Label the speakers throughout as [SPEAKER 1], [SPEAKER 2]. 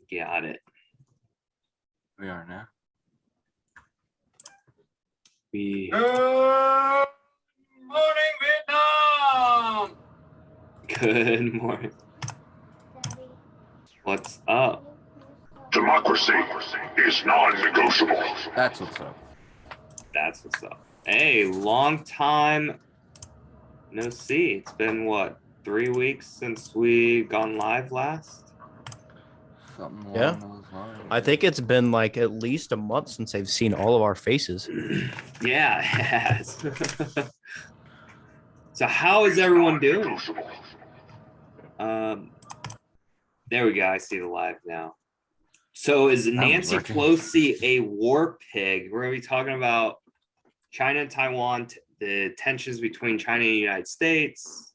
[SPEAKER 1] Got it.
[SPEAKER 2] We are now.
[SPEAKER 1] We
[SPEAKER 2] Good morning, Vietnam.
[SPEAKER 1] Good morning. What's up?
[SPEAKER 3] Democracy is non-negotiable.
[SPEAKER 2] That's what's up.
[SPEAKER 1] That's what's up. Hey, long time no see. It's been what, 3 weeks since we gone live last?
[SPEAKER 2] Something
[SPEAKER 4] Yeah.
[SPEAKER 2] along those lines.
[SPEAKER 4] I think it's been like at least a month since I've seen all of our faces.
[SPEAKER 1] Yeah, it has. So how is everyone doing? There we go. I see the live now. So is Nancy
[SPEAKER 2] working.
[SPEAKER 1] Pelosi a war pig? We're gonna be talking about China and Taiwan, the tensions between China and the United States.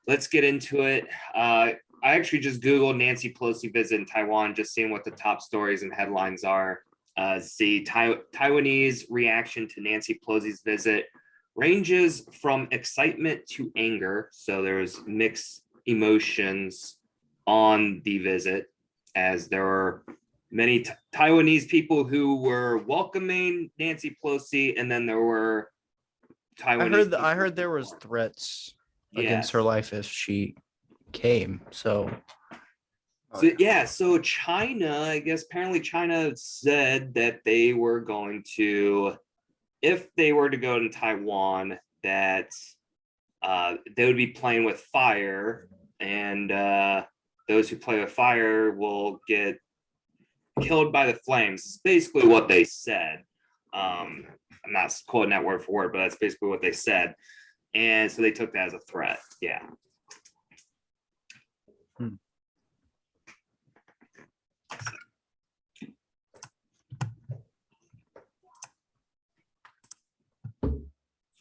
[SPEAKER 1] Let's get into it. I actually just Googled Nancy Pelosi visit in Taiwan, just seeing what the top stories and headlines are. Taiwanese reaction to Nancy Pelosi's visit ranges from excitement to anger. So there's mixed emotions on the visit, as there were many Taiwanese people who were welcoming Nancy Pelosi, and then there were Taiwanese.
[SPEAKER 4] I heard there was threats against
[SPEAKER 1] Yes.
[SPEAKER 4] her life if she came. So
[SPEAKER 1] So China, I guess apparently China said that they were going to, if they were to go to Taiwan, that they would be playing with fire, and those who play with fire will get killed by the flames. It's basically what they said. I'm not quoting that word for word, but that's basically what they said. And so they took that as a threat. Yeah.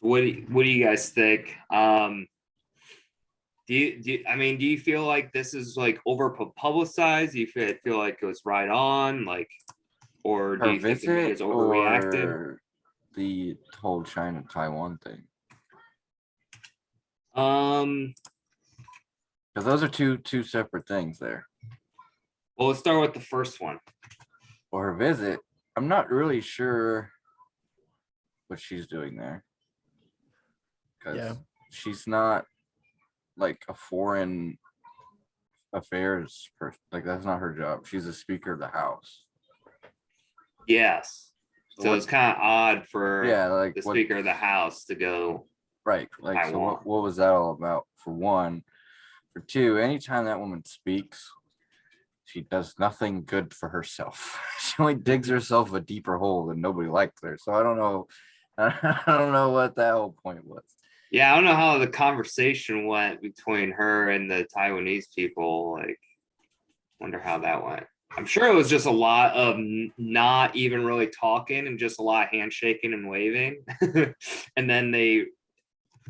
[SPEAKER 1] What do you guys think? Do you feel like this is like over publicized? Do you feel like it was right on, like, or do
[SPEAKER 2] Her
[SPEAKER 1] you think it
[SPEAKER 2] visit
[SPEAKER 1] was overreacted?
[SPEAKER 2] or the whole China Taiwan thing? Because those are two separate things there.
[SPEAKER 1] Well, let's start with the first one.
[SPEAKER 2] Well, her visit, I'm not really sure what she's doing there. Because
[SPEAKER 4] Yeah.
[SPEAKER 2] she's not like a foreign affairs person. Like, that's not her job. She's a Speaker of the House.
[SPEAKER 1] Yes. So
[SPEAKER 2] what-
[SPEAKER 1] it's kind of odd for
[SPEAKER 2] like
[SPEAKER 1] the
[SPEAKER 2] what-
[SPEAKER 1] Speaker of the House to go.
[SPEAKER 2] Right. Like, so
[SPEAKER 1] Taiwan.
[SPEAKER 2] what was that all about? For one. For two, anytime that woman speaks, she does nothing good for herself. She only digs herself a deeper hole, and nobody likes her. So I don't know. I don't know what that whole point was.
[SPEAKER 1] Yeah, I don't know how the conversation went between her and the Taiwanese people. Like, wonder how that went. I'm sure it was just a lot of not even really talking and just a lot of handshaking and waving. And then they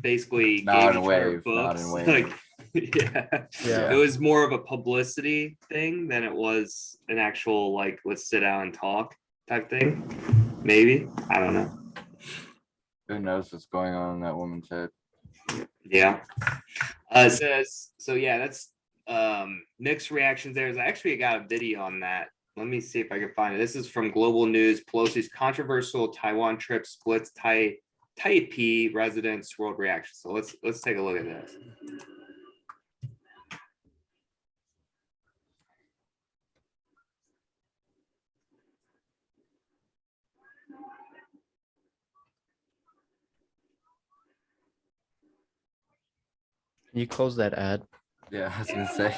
[SPEAKER 1] basically
[SPEAKER 2] Nod
[SPEAKER 1] gave
[SPEAKER 2] and
[SPEAKER 1] each other
[SPEAKER 2] wave,
[SPEAKER 1] books.
[SPEAKER 2] nod and wave.
[SPEAKER 1] Like, yeah. It was more of a publicity thing than it was an actual, like, let's sit down and talk type thing. Maybe. I don't know.
[SPEAKER 2] Who knows what's going on in that woman's head?
[SPEAKER 1] Yeah. It says, so yeah, that's mixed reactions there. I actually got a video on that. Let me see if I can find it. This is from Global News. Pelosi's controversial Taiwan trip splits Taipei residents' world reaction. So let's take a look at this.
[SPEAKER 4] can you close that ad?
[SPEAKER 2] Yeah, I was gonna say.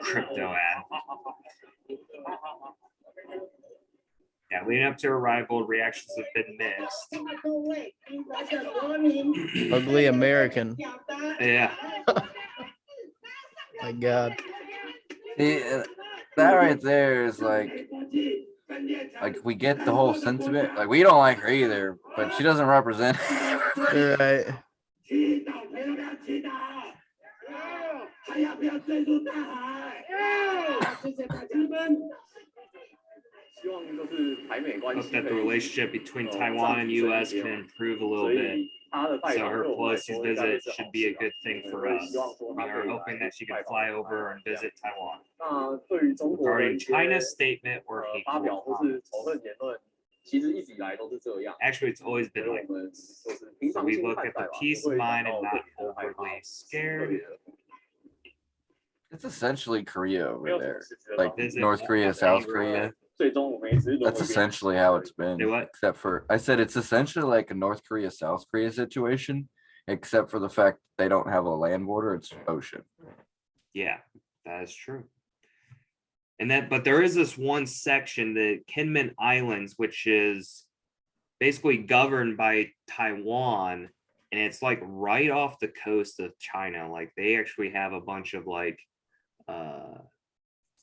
[SPEAKER 1] Crypto ad. Yeah, leading up to arrival, reactions have been mixed.
[SPEAKER 4] Ugly American.
[SPEAKER 1] Yeah.
[SPEAKER 4] My God.
[SPEAKER 2] See, that right there is like we get the whole sentiment. Like, we don't like her either, but she doesn't represent.
[SPEAKER 4] Right.
[SPEAKER 1] Hope that the relationship between Taiwan and U.S. can improve a little bit. So her Pelosi's visit should be a good thing for us. We are hoping that she can fly over and visit Taiwan. Regarding China's statement or hateful comments. Actually, it's always been like this. So we look at the peace of mind and not overly scared.
[SPEAKER 2] It's essentially Korea over there, like
[SPEAKER 1] Visit
[SPEAKER 2] North Korea,
[SPEAKER 1] at
[SPEAKER 2] South
[SPEAKER 1] any
[SPEAKER 2] Korea.
[SPEAKER 1] rate.
[SPEAKER 2] That's essentially how it's been.
[SPEAKER 1] Say what?
[SPEAKER 2] Except for, I said it's essentially like a North Korea, South Korea situation, except for the fact they don't have a land border, it's ocean.
[SPEAKER 1] Yeah, that is true. And that, but there is this one section, the Kinmen Islands, which is basically governed by Taiwan, and it's like right off the coast of China. Like they actually have a bunch of like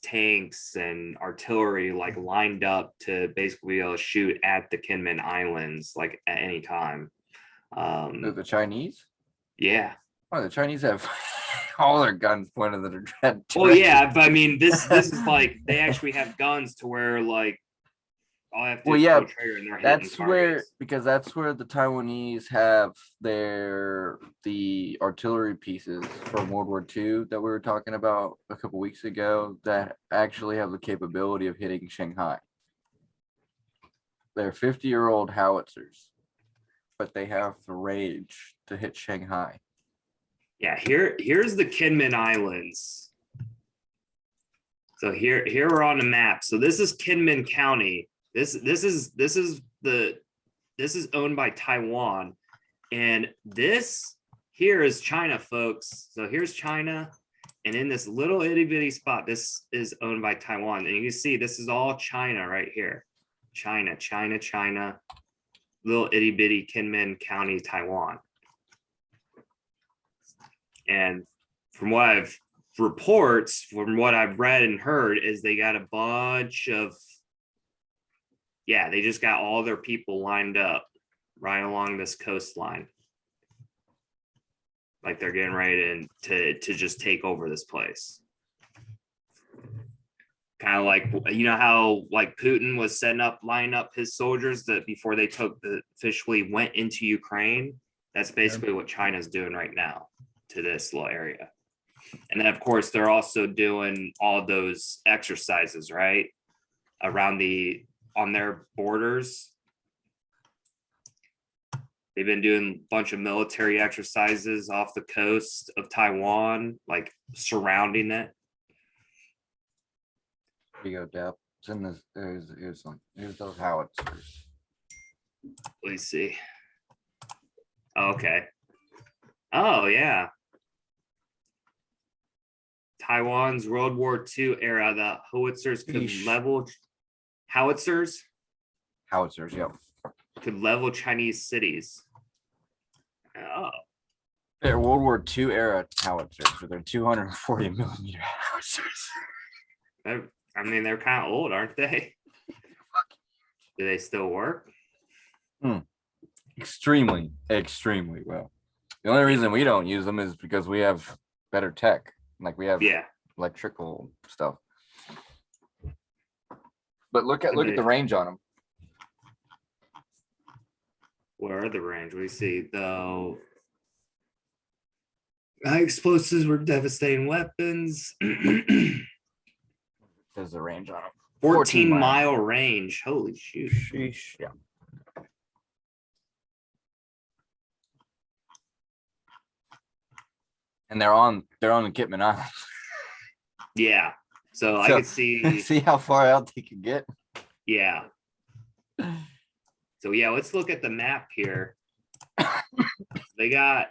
[SPEAKER 1] tanks and artillery like lined up to basically be able to shoot at the Kinmen Islands like at any time.
[SPEAKER 2] The Chinese?
[SPEAKER 1] Yeah.
[SPEAKER 2] Oh, the Chinese have all their guns pointed at the
[SPEAKER 1] Well, yeah, but I mean, this is like they actually have guns to where like all I have to
[SPEAKER 2] Well,
[SPEAKER 1] do is
[SPEAKER 2] yeah,
[SPEAKER 1] pull a trigger and they're hitting
[SPEAKER 2] that's where,
[SPEAKER 1] targets.
[SPEAKER 2] because that's where the Taiwanese have the artillery pieces from World War II that we were talking about a couple weeks ago that actually have the capability of hitting Shanghai. They're 50-year-old howitzers, but they have the range to hit Shanghai.
[SPEAKER 1] Yeah, here's the Kinmen Islands. So here we're on the map. So this is Kinmen County. This is owned by Taiwan, and this here is China, folks. So here's China, and in this little itty bitty spot, this is owned by Taiwan, and you can see this is all China right here. China, little itty bitty Kinmen County, Taiwan. And from what I've read and heard is they got a bunch of, yeah, they just got all their people lined up right along this coastline. Like they're getting ready to just take over this place. Kind of like, you know how like Putin was lining up his soldiers that before they officially went into Ukraine. That's basically what China's doing right now to this little area. And then of course they're also doing all those exercises, right? On their borders. They've been doing a bunch of military exercises off the coast of Taiwan, like surrounding it.
[SPEAKER 2] Here you go, Dap. It's in this. Here's those howitzers.
[SPEAKER 1] Let me see. Okay. Oh yeah. Taiwan's World War II era, the howitzers could level howitzers.
[SPEAKER 2] Howitzers, yep.
[SPEAKER 1] Could level Chinese cities. Oh.
[SPEAKER 2] They're World War II era howitzers, so they're 240 millimeter howitzers.
[SPEAKER 1] I mean, they're kind of old, aren't they? Do they still work?
[SPEAKER 2] Extremely well. The only reason we don't use them is because we have better tech. Like we have electrical stuff. But look at the range on them.
[SPEAKER 1] Where are the range? We see though. High explosives were devastating weapons.
[SPEAKER 2] There's the range on them.
[SPEAKER 1] 14-mile range. Holy shoot.
[SPEAKER 4] Sheesh.
[SPEAKER 2] Yeah. And they're on the Kitman Islands.
[SPEAKER 1] Yeah. So I could see.
[SPEAKER 2] See how far out they can get.
[SPEAKER 1] Yeah. So yeah, let's look at the map here. They got.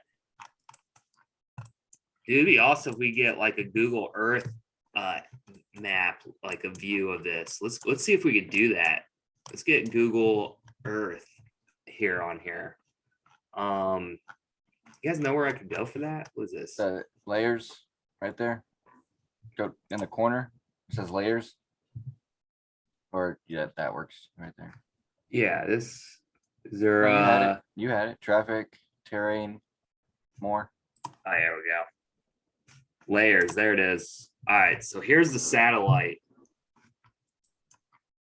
[SPEAKER 1] It'd be awesome if we get like a Google Earth map, like a view of this. Let's see if we could do that. Let's get Google Earth here on here. You guys know where I could go for that? What is this?
[SPEAKER 2] The layers right there. Go in the corner. It says layers. Or yeah, that works right there.
[SPEAKER 1] Yeah, this is there.
[SPEAKER 2] You had it. Traffic, terrain, more.
[SPEAKER 1] Oh, there we go. Layers. There it is. All right. So here's the satellite.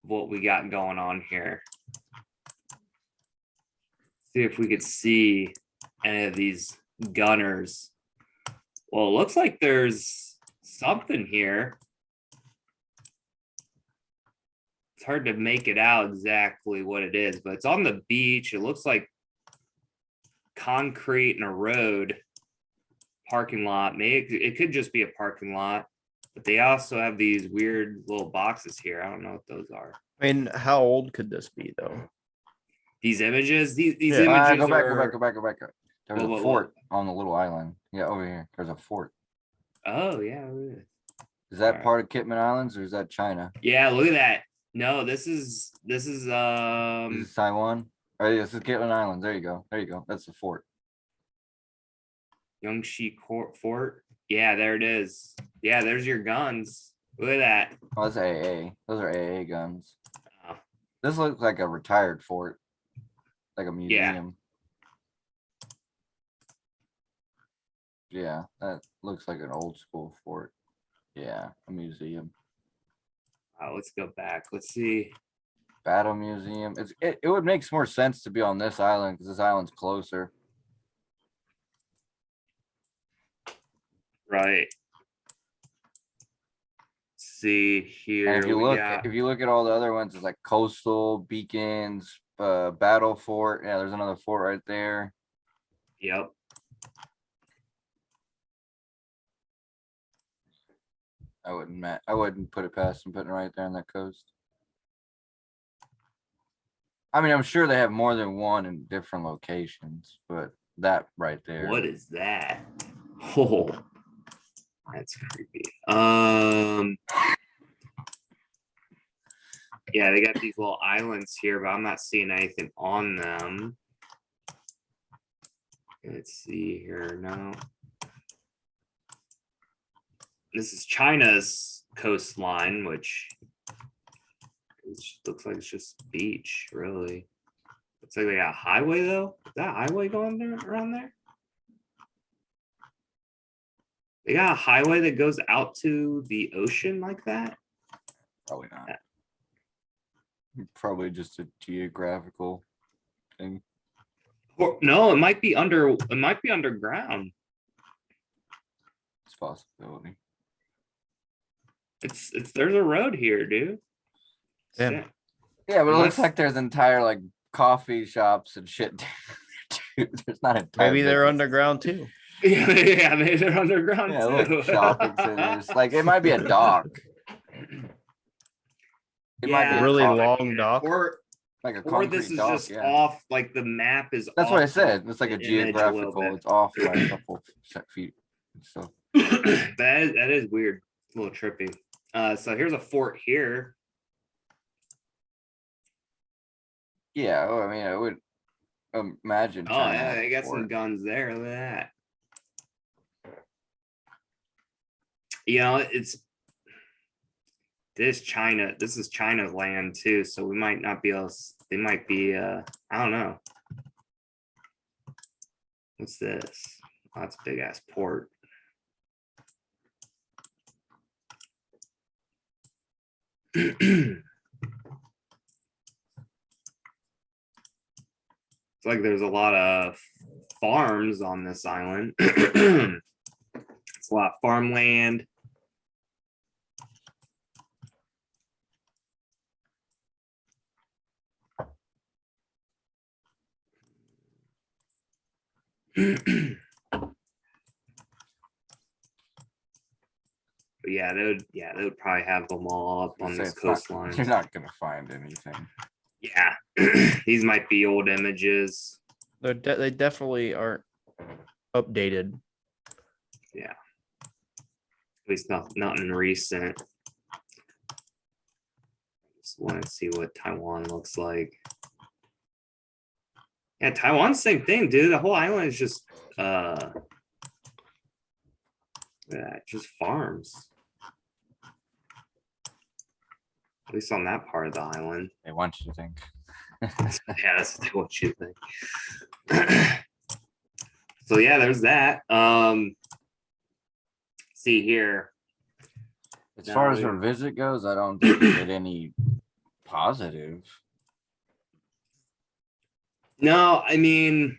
[SPEAKER 1] what we got going on here. See if we could see any of these gunners. Well, it looks like there's something here. It's hard to make it out exactly what it is, but it's on the beach. It looks like concrete and a road, parking lot. Maybe it could just be a parking lot, but they also have these weird little boxes here. I don't know what those are.
[SPEAKER 4] I mean, how old could this be though?
[SPEAKER 1] These images, these
[SPEAKER 4] Yeah.
[SPEAKER 1] images
[SPEAKER 2] Go back,
[SPEAKER 1] are.
[SPEAKER 2] go back. There's
[SPEAKER 1] What,
[SPEAKER 2] a
[SPEAKER 1] what?
[SPEAKER 2] fort on the little island. Yeah, over here. There's a fort.
[SPEAKER 1] Oh yeah, look at it.
[SPEAKER 2] Is that
[SPEAKER 1] Alright.
[SPEAKER 2] part of Kitman Islands or is that China?
[SPEAKER 1] Yeah, look at that. No, this is
[SPEAKER 2] This is Taiwan. Oh, yeah, this is Kitman Islands. There you go. There you go. That's the fort.
[SPEAKER 1] Yongshi Fort. Yeah, there it is. Yeah, there's your guns. Look at that.
[SPEAKER 2] Oh, that's AA. Those are AA guns.
[SPEAKER 1] Oh.
[SPEAKER 2] This looks like a retired fort, like a museum. Yeah, that looks like an old school fort. Yeah, a museum.
[SPEAKER 1] Let's go back. Let's see.
[SPEAKER 2] Battle museum. It would make more sense to be on this island because this island's closer.
[SPEAKER 1] Right. Let's see here.
[SPEAKER 2] And
[SPEAKER 1] we got-
[SPEAKER 2] if you look at all the other ones, it's like coastal beacons, battle fort. Yeah, there's another fort right there.
[SPEAKER 1] Yep.
[SPEAKER 2] I wouldn't put it past them putting it right there on that coast. I mean, I'm sure they have more than one in different locations, but that right there.
[SPEAKER 1] What is that? Oh, that's creepy. Yeah, they got these little islands here, but I'm not seeing anything on them. Let's see here. No. This is China's coastline, which looks like it's just beach, really. Looks like they got a highway though. Is that a highway going there around there? They got a highway that goes out to the ocean like that?
[SPEAKER 2] Probably not. Probably just a geographical thing.
[SPEAKER 1] Or, no, it might be underground.
[SPEAKER 2] It's a possibility.
[SPEAKER 1] It's there's a road here, dude.
[SPEAKER 4] Yeah.
[SPEAKER 1] Shit.
[SPEAKER 2] Yeah, but it looks
[SPEAKER 1] Unless-
[SPEAKER 2] like there's entire like coffee shops and shit. Dude, there's not entire.
[SPEAKER 4] Maybe they're
[SPEAKER 2] business.
[SPEAKER 4] underground too.
[SPEAKER 1] Yeah, they're underground
[SPEAKER 2] Yeah,
[SPEAKER 1] too.
[SPEAKER 2] look, shopping centers. Like it might be a dock. It might be
[SPEAKER 1] Yeah.
[SPEAKER 2] a
[SPEAKER 4] Really
[SPEAKER 2] con-
[SPEAKER 4] long dock.
[SPEAKER 1] Or
[SPEAKER 2] like a
[SPEAKER 1] or
[SPEAKER 2] concrete
[SPEAKER 1] this is
[SPEAKER 2] dock,
[SPEAKER 1] just
[SPEAKER 2] yeah.
[SPEAKER 1] off, like the map is
[SPEAKER 2] That's what I
[SPEAKER 1] off
[SPEAKER 2] said. It's like a
[SPEAKER 1] the image a little
[SPEAKER 2] geographical.
[SPEAKER 1] bit.
[SPEAKER 2] It's off by a couple feet. So
[SPEAKER 1] that is weird. A little trippy. So here's a fort here.
[SPEAKER 2] yeah, well, I mean, I would imagine.
[SPEAKER 1] Oh
[SPEAKER 2] China
[SPEAKER 1] yeah,
[SPEAKER 2] has a
[SPEAKER 1] they got some
[SPEAKER 2] fort.
[SPEAKER 1] guns there. Look at that. You know, this is China's land too, so we might not be able to, they might be I don't know. What's this? Oh, that's a big ass port. It's like there's a lot of farms on this island. It's a lot of farmland. But yeah, they would probably have them all up on
[SPEAKER 2] Say
[SPEAKER 1] this
[SPEAKER 2] it's not-
[SPEAKER 1] coastline.
[SPEAKER 2] You're not gonna find anything.
[SPEAKER 1] Yeah, these might be old images.
[SPEAKER 4] They definitely aren't updated.
[SPEAKER 1] At least nothing recent. Just want to see what Taiwan looks like. Yeah, Taiwan, same thing, dude. The whole island is just just farms. At least on that part of the island.
[SPEAKER 2] They want you to think.
[SPEAKER 1] Yeah, that's what they want you to think. So yeah, there's that. See here.
[SPEAKER 2] As far as
[SPEAKER 1] No,
[SPEAKER 2] her visit goes, I don't think we get any positive.
[SPEAKER 1] No, I mean,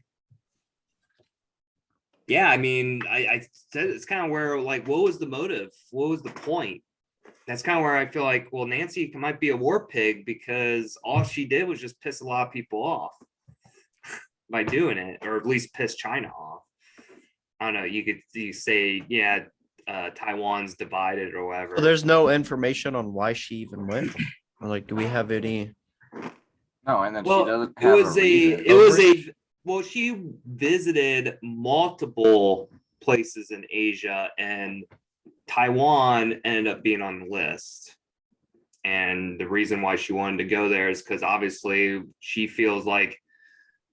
[SPEAKER 1] yeah, I mean, I said it's kind of where like, what was the motive? What was the point? That's kind of where I feel like, well, Nancy might be a war pig because all she did was just piss a lot of people off by doing it, or at least piss China off. I don't know. You say, yeah, Taiwan's divided or whatever.
[SPEAKER 4] So there's no information on why she even went. Or, like, do we have any?
[SPEAKER 2] No, and then she
[SPEAKER 1] Well,
[SPEAKER 2] doesn't
[SPEAKER 1] it
[SPEAKER 2] have
[SPEAKER 1] was
[SPEAKER 2] a reason.
[SPEAKER 1] it was a well, she visited multiple places in Asia, and Taiwan ended up being on the list. And the reason why she wanted to go there is because obviously she feels like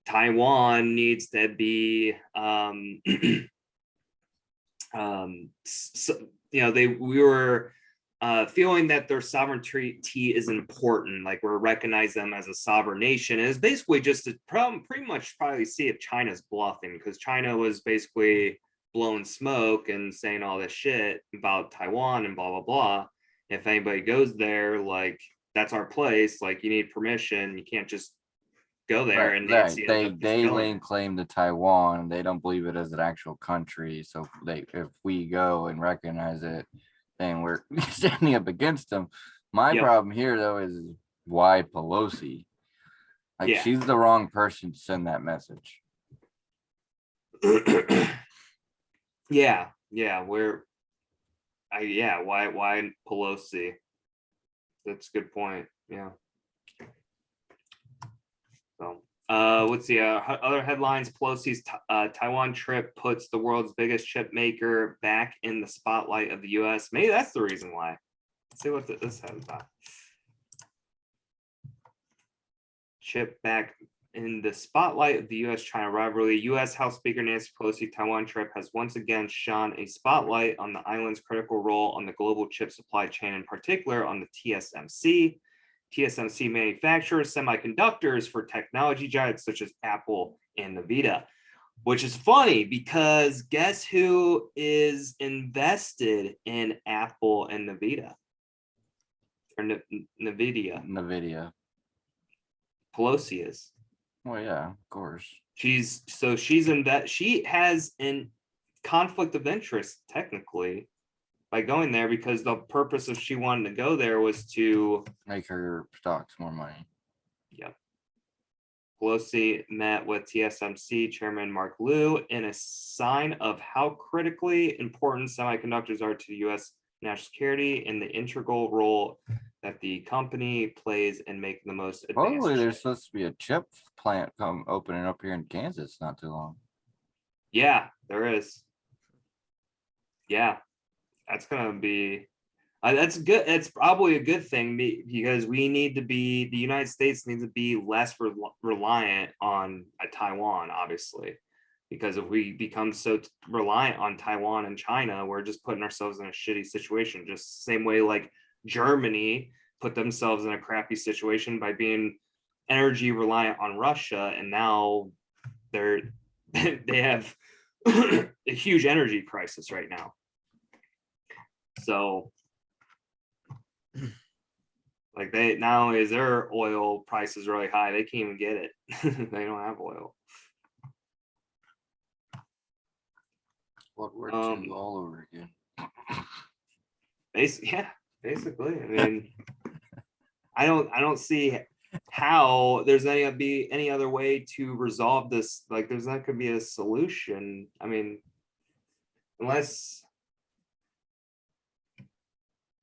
[SPEAKER 1] Taiwan needs to be so, we were feeling that their sovereignty is important, like we're recognizing them as a sovereign nation. And it's basically just to pretty much probably see if China's bluffing, because China was basically blowing smoke and saying all this shit about Taiwan and blah blah blah. If anybody goes there, like that's our place, like you need permission, you can't just go there.
[SPEAKER 2] Right,
[SPEAKER 1] And
[SPEAKER 2] right.
[SPEAKER 1] Nancy ended up just
[SPEAKER 2] They
[SPEAKER 1] going.
[SPEAKER 2] laying claim to Taiwan. They don't believe it as an actual country. So if we go and recognize it, then we're standing up against them. My
[SPEAKER 1] Yep.
[SPEAKER 2] problem here though is why Pelosi? Like
[SPEAKER 1] Yeah.
[SPEAKER 2] she's the wrong person to send that message.
[SPEAKER 1] Yeah, why Pelosi? That's a good point. Yeah. So let's see, other headlines. Pelosi's Taiwan trip puts the world's biggest chip maker back in the spotlight of the US. Maybe that's the reason why. Let's see what this has about. Chip back in the spotlight of the US-China rivalry. US House Speaker Nancy Pelosi Taiwan trip has once again shone a spotlight on the island's critical role on the global chip supply chain, in particular on the TSMC. TSMC manufactures semiconductors for technology giants such as Apple and Nvidia, which is funny because guess who is invested in Apple and Nvidia? Or Nvidia?
[SPEAKER 2] Nvidia.
[SPEAKER 1] Pelosi is.
[SPEAKER 2] Well, yeah, of course.
[SPEAKER 1] She's in that. She has an conflict of interest technically by going there, because the purpose of she wanting to go there was to
[SPEAKER 2] make her stocks more money.
[SPEAKER 1] Yep. Pelosi met with TSMC chairman Mark Liu in a sign of how critically important semiconductors are to U.S. national security and the integral role that the company plays in making the most advanced.
[SPEAKER 2] Probably there's supposed to be a chip plant opening up here in Kansas not too long.
[SPEAKER 1] Yeah, there is. Yeah, that's gonna be. That's good. It's probably a good thing because we need to be. The United States needs to be less reliant on Taiwan, obviously, because if we become so reliant on Taiwan and China, we're just putting ourselves in a shitty situation. Just the same way like Germany put themselves in a crappy situation by being energy reliant on Russia, and now they have a huge energy crisis right now. So like they not only is their oil prices really high, they can't even get it. They don't have oil.
[SPEAKER 2] World War II all over again.
[SPEAKER 1] Basically. I mean, I don't see how there's any other way to resolve this. Like there's not gonna be a solution. I mean, unless.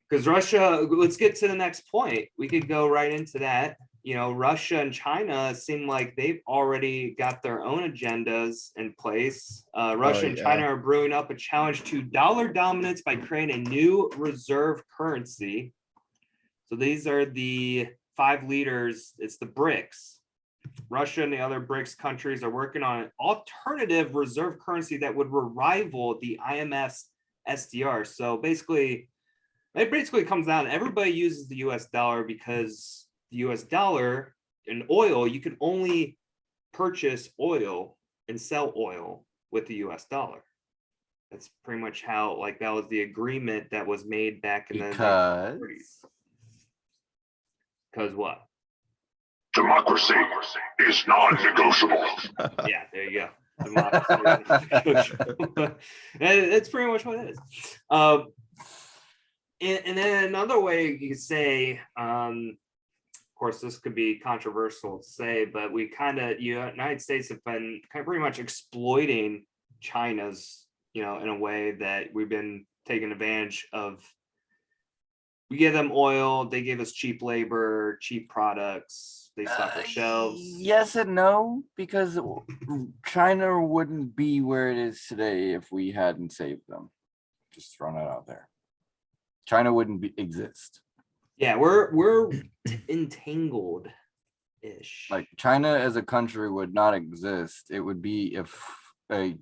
[SPEAKER 1] Because Russia, let's get to the next point. We could go right into that. You know, Russia and China seem like they've already got their own agendas in place. Russia and China are brewing up a challenge to dollar dominance by creating a new reserve currency. So these are the 5 leaders. It's the BRICS. Russia and the other BRICS countries are working on an alternative reserve currency that would rival the IMF's SDR. So basically, it basically comes down, everybody uses the US dollar because the US dollar and oil, you can only purchase oil and sell oil with the US dollar. That's pretty much how, like, that was the agreement that was made back in the 1930s. Because what?
[SPEAKER 3] Democracy is non-negotiable.
[SPEAKER 1] Yeah, there you go. Democracy. It's pretty much what it is. And then another way you could say, of course, this could be controversial to say, but United States have been kind of pretty much exploiting China's, in a way that we've been taking advantage of. We give them oil, they give us cheap labor, cheap products, they stock our shelves.
[SPEAKER 2] Yes and no, because China wouldn't be where it is today if we hadn't saved them. Just throwing it out there. China wouldn't exist.
[SPEAKER 1] Yeah, we're entangled ish.
[SPEAKER 2] Like China as a country would not exist. It would be if a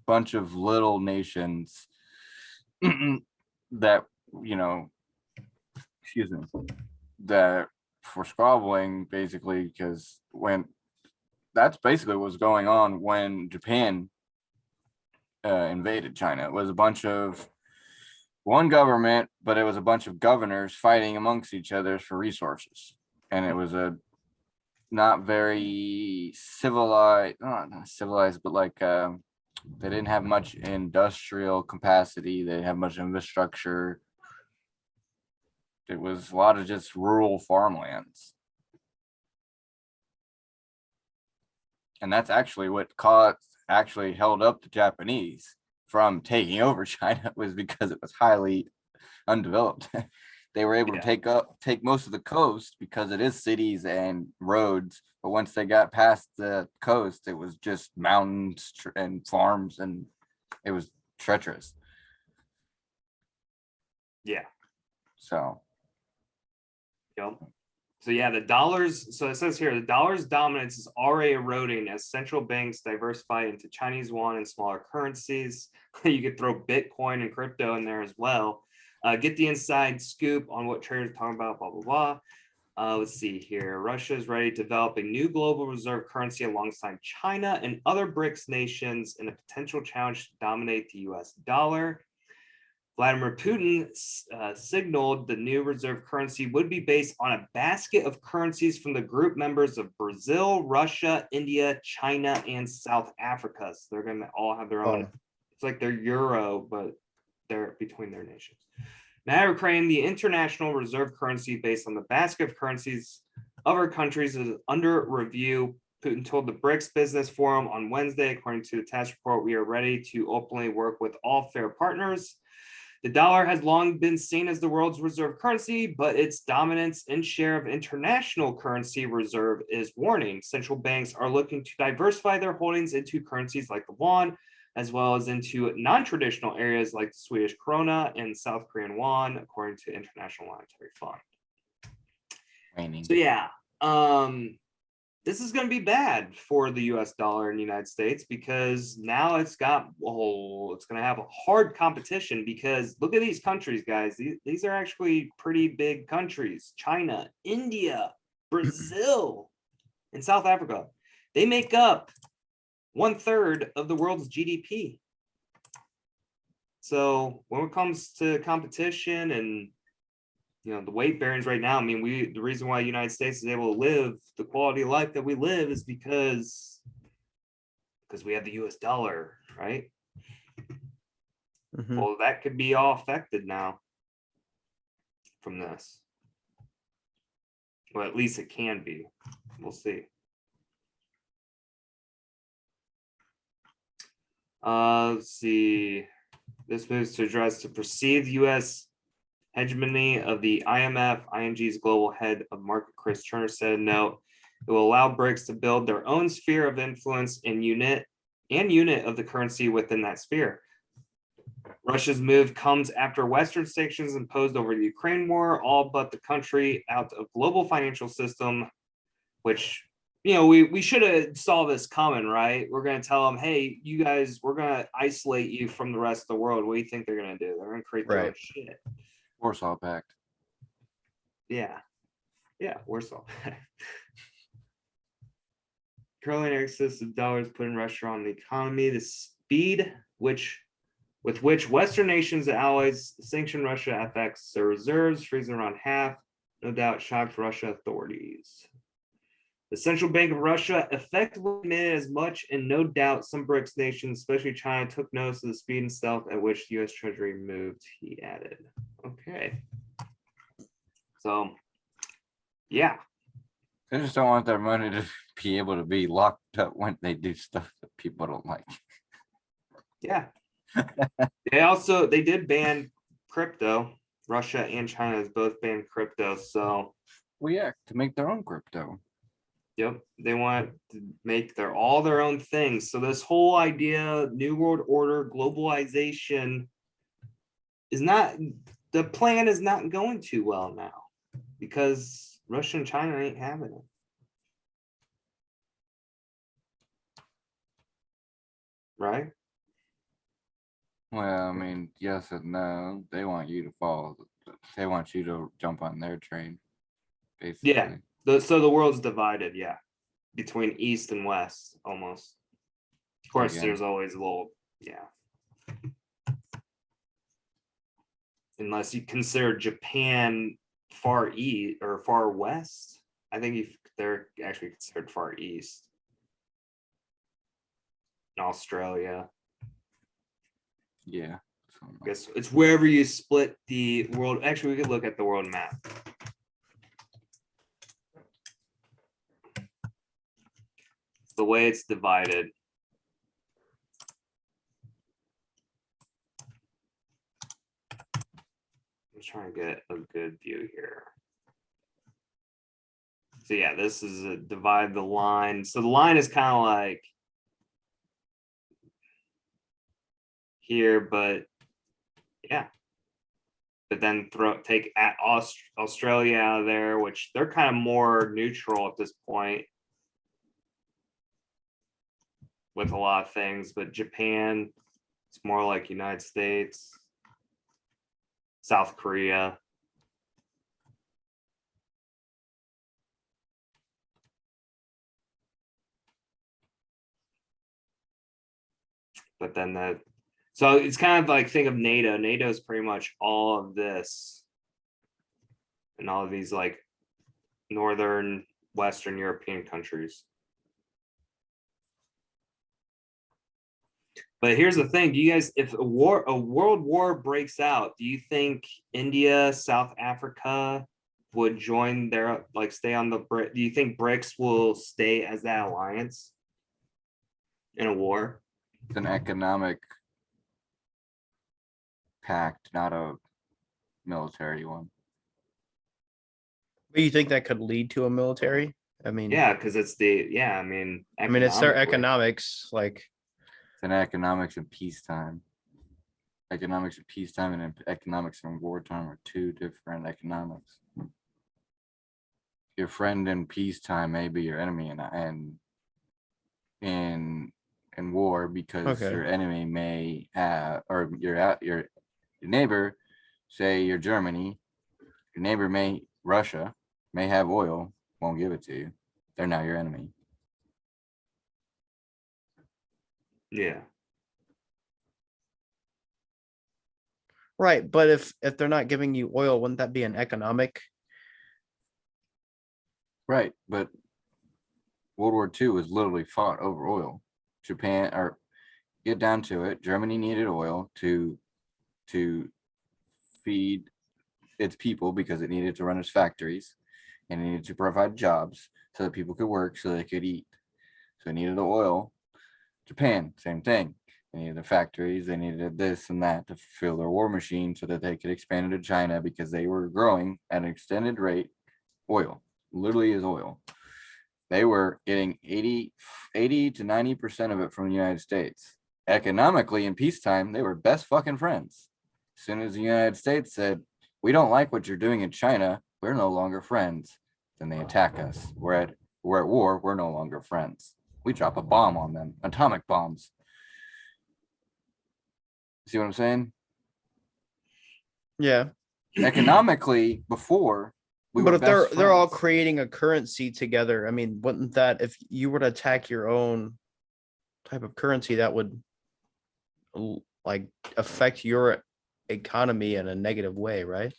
[SPEAKER 2] bunch of little nations that, excuse me, that for squabbling basically, because that's basically what was going on when Japan invaded China. It was a bunch of one government, but it was a bunch of governors fighting amongst each other for resources. And it was a not very civilized, not civilized, but like they didn't have much industrial capacity. They didn't have much infrastructure. It was a lot of just rural farmlands. And that's actually what actually held up the Japanese from taking over China, was because it was highly undeveloped. They were able to take most of the coast because it is cities and roads. But once they got past the coast, it was just mountains and farms, and it was treacherous.
[SPEAKER 1] Yeah.
[SPEAKER 2] So.
[SPEAKER 1] Yep. So yeah, the dollars. So it says here, the dollar's dominance is already eroding as central banks diversify into Chinese yuan and smaller currencies. You could throw Bitcoin and crypto in there as well. Get the inside scoop on what traders are talking about, blah, blah, blah. Let's see here. Russia is ready to develop a new global reserve currency alongside China and other BRICS nations in a potential challenge to dominate the US dollar. Vladimir Putin signaled the new reserve currency would be based on a basket of currencies from the group members of Brazil, Russia, India, China, and South Africa. So they're going to all have their own. It's like their euro, but they're between their nations. Now, Ukraine, the international reserve currency based on the basket of currencies of our countries is under review. Putin told the BRICS Business Forum on Wednesday, according to the task report, we are ready to openly work with all fair partners. The dollar has long been seen as the world's reserve currency, but its dominance and share of international currency reserve is warning. Central banks are looking to diversify their holdings into currencies like the won, as well as into non-traditional areas like the Swedish krona and South Korean won, according to International Monetary Fund. So yeah, this is going to be bad for the US dollar in the United States, because now it's going to have a hard competition, because look at these countries, guys. These are actually pretty big countries. China, India, Brazil, and South Africa. They make up 1/3 of the world's GDP. So when it comes to competition and the weight bearings right now, I mean, the reason why the United States is able to live the quality of life that we live is because we have the US dollar, right? Well, that could be all affected now from this. Well, at least it can be. We'll see. Let's see. This moves to address the perceived U.S. hegemony of the IMF. ING's global head of market, Chris Turner, said, no, it will allow BRICS to build their own sphere of influence and unit of the currency within that sphere. Russia's move comes after Western sanctions imposed over the Ukraine war, all but the country out of global financial system, which, we should have saw this coming, right? We're going to tell them, hey, you guys, we're going to isolate you from the rest of the world. What do you think they're going to do? They're going to create their own shit.
[SPEAKER 2] Warsaw Pact.
[SPEAKER 1] Yeah, Warsaw. Currently, excess of dollars putting pressure on the economy. The speed with which Western nations and allies sanction Russia affects their reserves, freezing around half. No doubt shocked Russia authorities. The Central Bank of Russia effectively made as much, and no doubt some BRICS nations, especially China, took notice of the speed and stealth at which the U.S. Treasury moved, he added. Okay. So, yeah.
[SPEAKER 2] They just don't want their money to be able to be locked up when they do stuff that people don't like.
[SPEAKER 1] Yeah. They did ban crypto. Russia and China has both banned crypto. So,
[SPEAKER 2] Well, yeah, to make their own crypto.
[SPEAKER 1] yep, they want to make all their own things. So this whole idea, New World Order, globalization is not, the plan is not going too well now because Russia and China ain't having it. Right?
[SPEAKER 2] Well, I mean, yes and no. They want you to follow. They want you to jump on their train, basically.
[SPEAKER 1] Yeah. So the world's divided, yeah, between East and West almost. Of course,
[SPEAKER 2] Again.
[SPEAKER 1] there's always a little, yeah. Unless you consider Japan far east or far west. I think they're actually considered far east. In Australia.
[SPEAKER 2] Yeah.
[SPEAKER 1] I guess it's wherever you split the world. Actually, we could look at the world map. It's the way it's divided. I'm trying to get a good view here. So yeah, this is a divide the line. So the line is kind of like here, but yeah. But then take Australia out of there, which they're kind of more neutral at this point with a lot of things. But Japan, it's more like United States, South Korea. But then so it's kind of like, think of NATO. NATO is pretty much all of this and all of these like northern, Western European countries. But here's the thing: do you guys, if a world war breaks out, do you think India, South Africa would join their, like, stay on the BRIC? Do you think BRICS will stay as that alliance in a war?
[SPEAKER 2] It's an economic pact, not a military one.
[SPEAKER 4] But you think that could lead to a military? I mean,
[SPEAKER 1] Yeah, because it's I mean,
[SPEAKER 4] it's their
[SPEAKER 1] economically.
[SPEAKER 4] economics. Like,
[SPEAKER 2] It's an economics in peacetime. Economics in peacetime and economics in wartime are two different economics. Your friend in peacetime may be your enemy in war, because
[SPEAKER 4] Okay.
[SPEAKER 2] your enemy may or your neighbor, say you're Germany, your neighbor Russia may have oil, won't give it to you. They're now your enemy.
[SPEAKER 1] Yeah.
[SPEAKER 4] right, but if they're not giving you oil, wouldn't that be an economic?
[SPEAKER 2] Right, but World War II was literally fought over oil. Japan, or get down to it, Germany needed oil to feed its people because it needed to run its factories, and it needed to provide jobs so that people could work so they could eat. So it needed the oil. Japan, same thing. They needed the factories, they needed this and that to fulfill their war machine so that they could expand into China, because they were growing at an extended rate. Oil literally is oil. They were getting 80 to 90% of it from the United States. Economically, in peacetime, they were best fucking friends. As soon as the United States said, we don't like what you're doing in China, we're no longer friends, then they attack us. We're at war, we're no longer friends. We drop a bomb on them, atomic bombs. See what I'm saying?
[SPEAKER 4] Yeah.
[SPEAKER 2] Economically, before, we
[SPEAKER 4] But
[SPEAKER 2] were
[SPEAKER 4] if they're
[SPEAKER 2] best
[SPEAKER 4] all
[SPEAKER 2] friends.
[SPEAKER 4] creating a currency together, I mean, wouldn't that, if you were to attack your own type of currency, that would like affect your economy in a negative way, right?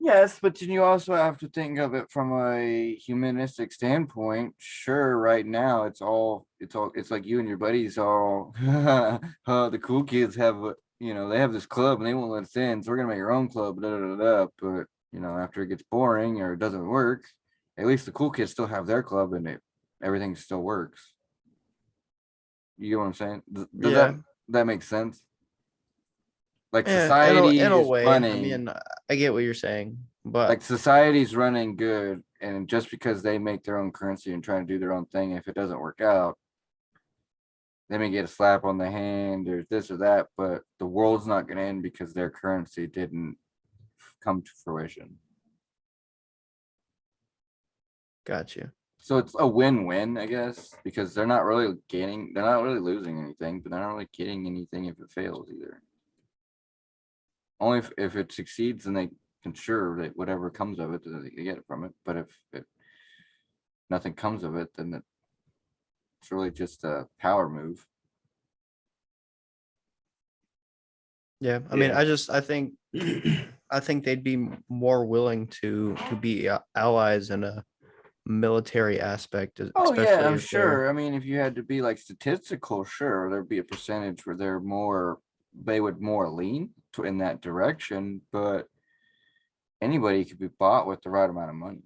[SPEAKER 2] Yes, but then you also have to think of it from a humanistic standpoint. Sure, right now it's like you and your buddies all the cool kids have they have this club and they won't let us in, so we're gonna make our own club, da, da, da, da. But after it gets boring or it doesn't work, at least the cool kids still have their club and everything still works. You get what I'm saying? Does
[SPEAKER 4] Yeah.
[SPEAKER 2] that make sense? Like
[SPEAKER 4] Yeah,
[SPEAKER 2] society
[SPEAKER 4] in a
[SPEAKER 2] is
[SPEAKER 4] way. I
[SPEAKER 2] running.
[SPEAKER 4] mean, I get what you're saying, but
[SPEAKER 2] Like society's running good, and just because they make their own currency and try to do their own thing, if it doesn't work out, they may get a slap on the hand or this or that, but the world's not going to end because their currency didn't come to fruition.
[SPEAKER 4] got you.
[SPEAKER 2] So it's a win-win, I guess, because they're not really losing anything, but they're not really getting anything if it fails either. Only if it succeeds, and they can sure that whatever comes of it, that they get it from it. But if nothing comes of it, then it's really just a power move.
[SPEAKER 4] Yeah, I mean,
[SPEAKER 1] Yeah.
[SPEAKER 4] I think they'd be more willing to be allies in a military aspect,
[SPEAKER 2] Oh yeah,
[SPEAKER 4] especially
[SPEAKER 2] I'm
[SPEAKER 4] if they're
[SPEAKER 2] sure. I mean, if you had to be like statistical, sure, there'd be a percentage where they would more lean in that direction, but anybody could be bought with the right amount of money.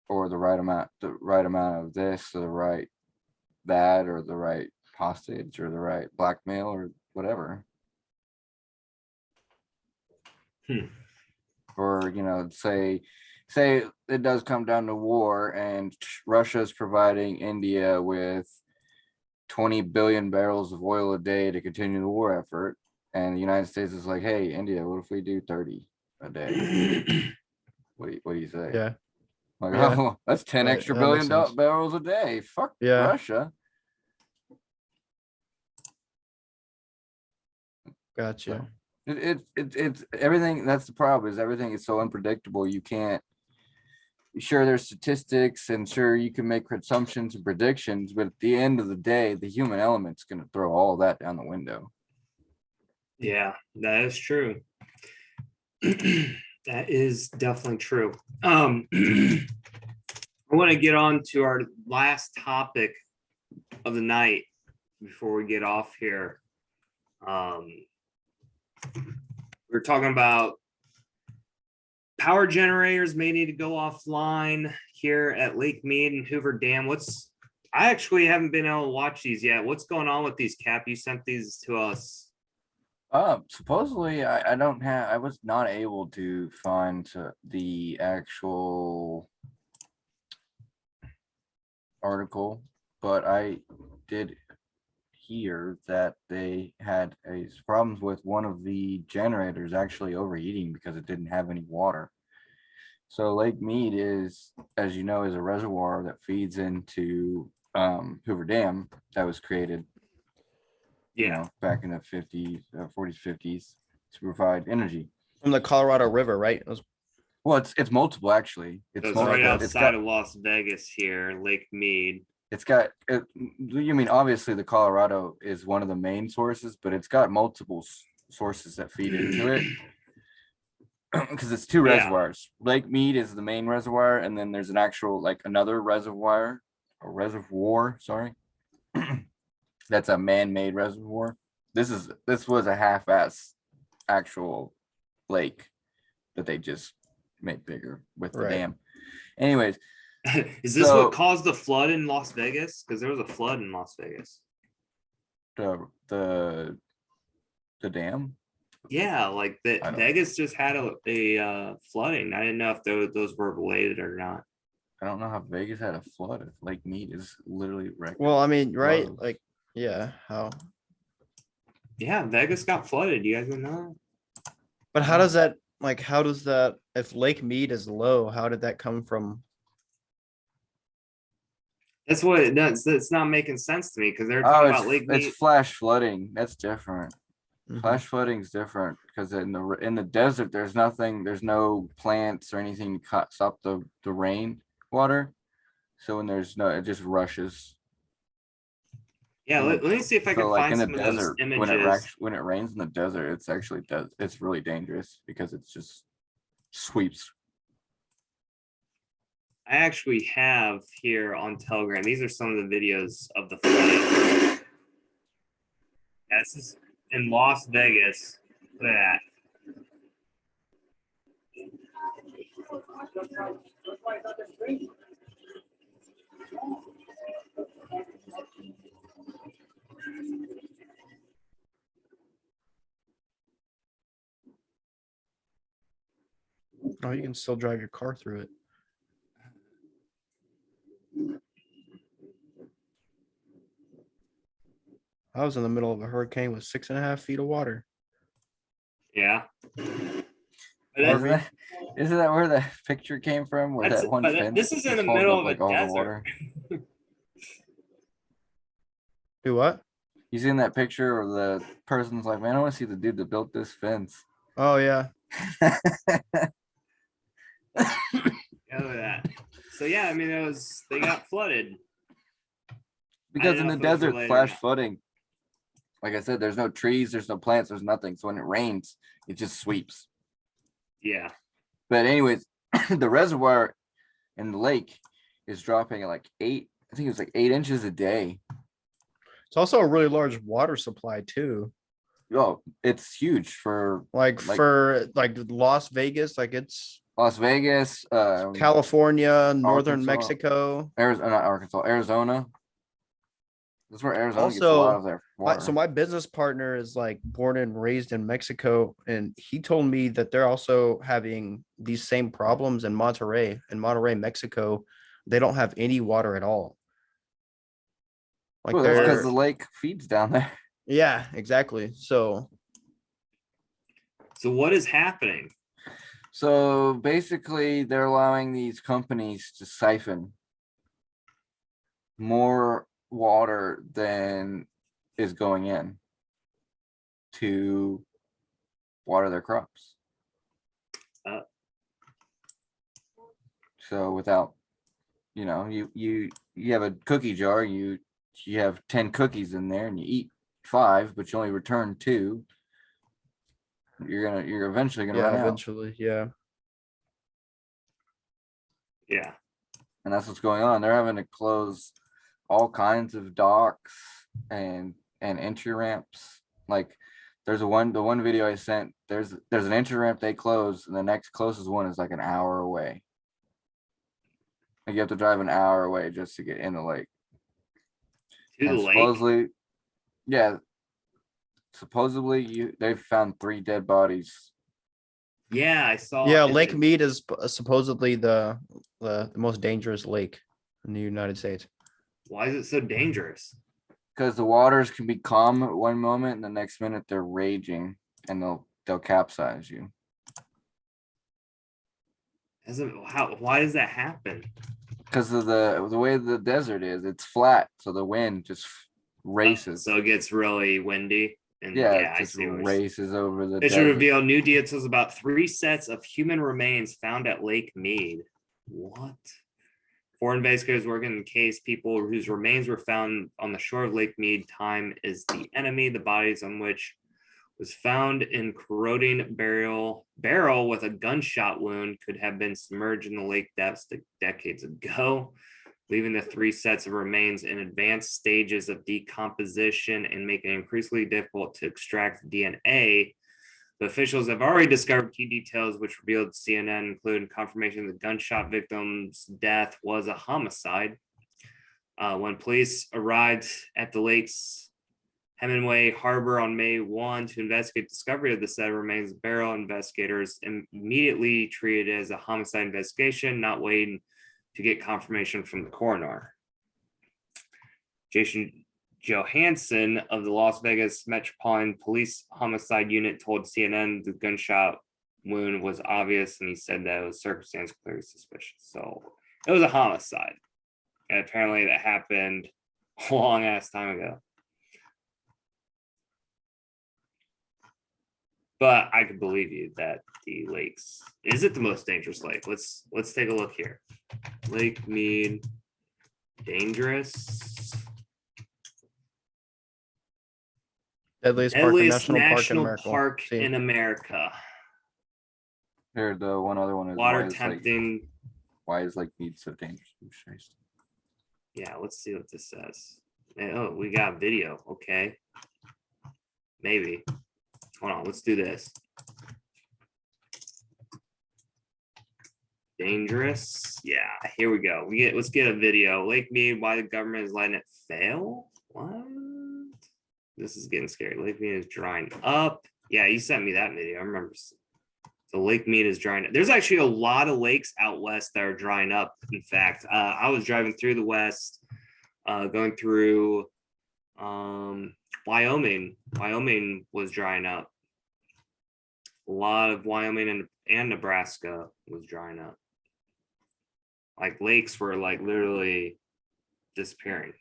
[SPEAKER 2] Or the right amount of this, or the right that, or the right hostage, or the right blackmail, or whatever.
[SPEAKER 1] Hmm.
[SPEAKER 2] Or say it does come down to war and Russia's providing India with 20 billion barrels of oil a day to continue the war effort, and the United States is like, hey, India, what if we do 30 a day? What do you say?
[SPEAKER 4] yeah,
[SPEAKER 2] Like,
[SPEAKER 4] yeah,
[SPEAKER 2] oh, that's 10
[SPEAKER 4] right.
[SPEAKER 2] extra
[SPEAKER 4] That makes
[SPEAKER 2] billion
[SPEAKER 4] sense.
[SPEAKER 2] barrels a day. Fuck
[SPEAKER 4] Yeah,
[SPEAKER 2] Russia.
[SPEAKER 4] got
[SPEAKER 2] So
[SPEAKER 4] you.
[SPEAKER 2] it's everything. That's the problem, is everything is so unpredictable. You can't, sure, there's statistics and sure you can make assumptions and predictions, but at the end of the day, the human element's going to throw all that down the window.
[SPEAKER 1] Yeah, that is true. That is definitely true. I want to get on to our last topic of the night before we get off here. We're talking about power generators may need to go offline here at Lake Mead and Hoover Dam. I actually haven't been able to watch these yet. What's going on with these, Cap? You sent these to us.
[SPEAKER 2] Supposedly I was not able to find the actual article, but I did hear that they had problems with one of the generators actually overheating because it didn't have any water. So Lake Mead is, as you know, is a reservoir that feeds into Hoover Dam that was created,
[SPEAKER 1] Yeah.
[SPEAKER 2] back in the 50s, 40s, 50s to provide energy.
[SPEAKER 4] From the Colorado River, right?
[SPEAKER 2] Well, it's multiple actually.
[SPEAKER 1] So it's
[SPEAKER 2] Multiple.
[SPEAKER 1] right
[SPEAKER 4] Okay.
[SPEAKER 1] outside of Las Vegas here, Lake Mead.
[SPEAKER 2] You mean obviously the Colorado is one of the main sources, but it's got multiple sources that feed into it. Because it's two
[SPEAKER 1] Yeah.
[SPEAKER 2] reservoirs. Lake Mead is the main reservoir, and then there's an actual another reservoir, sorry. That's a man-made reservoir. This was a half-ass actual lake that they just made bigger with the
[SPEAKER 4] Right.
[SPEAKER 2] dam. Anyways,
[SPEAKER 1] Is this
[SPEAKER 2] So-
[SPEAKER 1] what caused the flood in Las Vegas? Because there was a flood in Las Vegas.
[SPEAKER 2] the dam.
[SPEAKER 1] Yeah, like
[SPEAKER 2] I don't-
[SPEAKER 1] Vegas just had a flooding. I didn't know if those were related or not.
[SPEAKER 2] I don't know how Vegas had a flood if Lake Mead is literally wrecked.
[SPEAKER 4] Well, I mean, right?
[SPEAKER 2] Close.
[SPEAKER 4] Like, yeah, how?
[SPEAKER 1] Yeah, Vegas got flooded. You guys didn't know
[SPEAKER 4] But how does that, if Lake Mead is low, how did that come from?
[SPEAKER 1] that's what it does. It's not making sense to me because they're talking about Lake Mead.
[SPEAKER 2] It's flash flooding. That's different.
[SPEAKER 4] Mhm.
[SPEAKER 2] Flash flooding is different because in the desert, there's no plants or anything to stop the rain water. So when there's no, it just rushes.
[SPEAKER 1] Yeah, let me see if I can
[SPEAKER 2] So like
[SPEAKER 1] find
[SPEAKER 2] in the
[SPEAKER 1] some of those
[SPEAKER 2] desert,
[SPEAKER 1] images.
[SPEAKER 2] when it rains in the desert, it's really really dangerous because it's just sweeps.
[SPEAKER 1] I actually have here on Telegram. These are some of the videos of the flooding. Yeah, this is in Las Vegas. Look at that.
[SPEAKER 4] Oh, you can still drive your car through it. I was in the middle of a hurricane with 6.5 feet of water.
[SPEAKER 1] Yeah. But
[SPEAKER 2] Isn't
[SPEAKER 4] Harvey?
[SPEAKER 2] that where the picture came from? Where that one fence
[SPEAKER 1] this is in
[SPEAKER 2] just
[SPEAKER 1] the
[SPEAKER 2] holds
[SPEAKER 1] middle
[SPEAKER 2] up,
[SPEAKER 1] of
[SPEAKER 2] like
[SPEAKER 1] a
[SPEAKER 2] all the
[SPEAKER 1] desert.
[SPEAKER 2] water?
[SPEAKER 4] Do what?
[SPEAKER 2] You seen that picture where the person's like, man, I want to see the dude that built this fence.
[SPEAKER 4] Oh yeah.
[SPEAKER 1] Yeah, look at that. So yeah, I mean, they got flooded.
[SPEAKER 2] Because
[SPEAKER 1] know
[SPEAKER 2] in the
[SPEAKER 1] if it was
[SPEAKER 2] desert,
[SPEAKER 1] related or
[SPEAKER 2] flash
[SPEAKER 1] not.
[SPEAKER 2] flooding, like I said, there's no trees, there's no plants, there's nothing. So when it rains, it just sweeps.
[SPEAKER 1] Yeah.
[SPEAKER 2] But anyways, the reservoir in the lake is dropping at like I think it was like 8 inches a day.
[SPEAKER 4] It's also a really large water supply too.
[SPEAKER 2] Oh, it's huge for
[SPEAKER 4] For Las Vegas, like it's
[SPEAKER 2] Las Vegas,
[SPEAKER 4] California, northern
[SPEAKER 2] Arkansas.
[SPEAKER 4] Mexico.
[SPEAKER 2] Arizona, not Arkansas, Arizona. That's where Arizona gets a
[SPEAKER 4] Also,
[SPEAKER 2] lot of their water.
[SPEAKER 4] So my business partner is like born and raised in Mexico, and he told me that they're also having these same problems in Monterrey. In Monterrey, Mexico, they don't have any water at all. Like
[SPEAKER 2] Well, that's because
[SPEAKER 4] they're
[SPEAKER 2] the lake feeds down there.
[SPEAKER 4] yeah, exactly. So
[SPEAKER 1] what is happening?
[SPEAKER 2] So basically, they're allowing these companies to siphon more water than is going in to water their crops. So without, you have a cookie jar, you have 10 cookies in there and you eat 5, but you only return 2. You're eventually gonna run out.
[SPEAKER 4] eventually, yeah.
[SPEAKER 1] Yeah.
[SPEAKER 2] And that's what's going on. They're having to close all kinds of docks and entry ramps. Like the one video I sent, there's an entry ramp they close, and the next closest one is like an hour away. Like you have to drive an hour away just to get in the lake.
[SPEAKER 1] To the
[SPEAKER 2] And
[SPEAKER 1] lake.
[SPEAKER 2] Supposedly they've found 3 dead bodies.
[SPEAKER 1] Yeah, I saw.
[SPEAKER 4] Yeah, Lake Mead is supposedly the most dangerous lake in the United States.
[SPEAKER 1] Why is it so dangerous?
[SPEAKER 2] Because the waters can be calm at one moment, and the next minute they're raging, and they'll capsize you.
[SPEAKER 1] Why does that happen?
[SPEAKER 2] Because of the way the desert is, it's flat, so the wind just races.
[SPEAKER 1] So it gets really windy. And
[SPEAKER 2] It
[SPEAKER 1] I
[SPEAKER 2] just
[SPEAKER 1] see.
[SPEAKER 2] races over the
[SPEAKER 1] It should
[SPEAKER 2] desert.
[SPEAKER 1] reveal new details about 3 sets of human remains found at Lake Mead. What? 4 investigators working in the case. People whose remains were found on the shore of Lake Mead. Time is the enemy. The bodies on which was found in corroding barrel with a gunshot wound could have been submerged in the lake depths decades ago, leaving the 3 sets of remains in advanced stages of decomposition and making it increasingly difficult to extract DNA. The officials have already discovered key details which revealed to CNN, including confirmation the gunshot victim's death was a homicide. When police arrived at the lake's Hemingway Harbor on May 1 to investigate discovery of the set of remains barrel, investigators immediately treated it as a homicide investigation, not waiting to get confirmation from the coroner. Jason Johansson of the Las Vegas Metropolitan Police Homicide Unit told CNN the gunshot wound was obvious, and he said that it was circumstance clearly suspicious. So it was a homicide. And apparently that happened a long ass time ago. But I could believe you that the lakes, is it the most dangerous lake? Let's take a look here. Lake Mead, dangerous.
[SPEAKER 4] Deadliest
[SPEAKER 1] Deadliest
[SPEAKER 4] national
[SPEAKER 1] national
[SPEAKER 4] park
[SPEAKER 1] park in America.
[SPEAKER 2] Here, the one other one is
[SPEAKER 1] Water tempting.
[SPEAKER 2] why is Lake Mead so dangerous? Oh, Christ.
[SPEAKER 1] Yeah, let's see what this says. Oh, we got video. Okay. Maybe. Hold on, let's do this. Dangerous. Yeah, here we go. Let's get a video. Lake Mead, why the government is letting it fail? What? This is getting scary. Lake Mead is drying up. Yeah, you sent me that video. I remember. So Lake Mead is drying up. There's actually a lot of lakes out west that are drying up. In fact, I was driving through the west, going through Wyoming. Wyoming was drying up. A lot of Wyoming and Nebraska was drying up. Like lakes were like literally disappearing.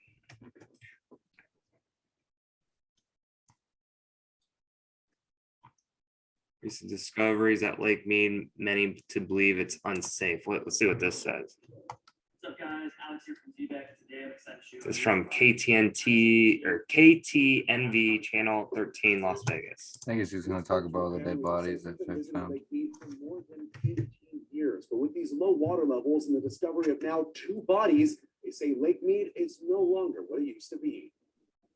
[SPEAKER 1] Recent discoveries at Lake Mead, many to believe it's unsafe. Let's see what this says.
[SPEAKER 5] What's up, guys? Alex here from Feedback. Today I'm excited to show
[SPEAKER 1] It's from KTNT or KTNV Channel 13, Las Vegas.
[SPEAKER 2] I guess he's going to talk about the dead bodies that they found.
[SPEAKER 6] More than 18 years, but with these low water levels and the discovery of now 2 bodies, they say Lake Mead is no longer what it used to be.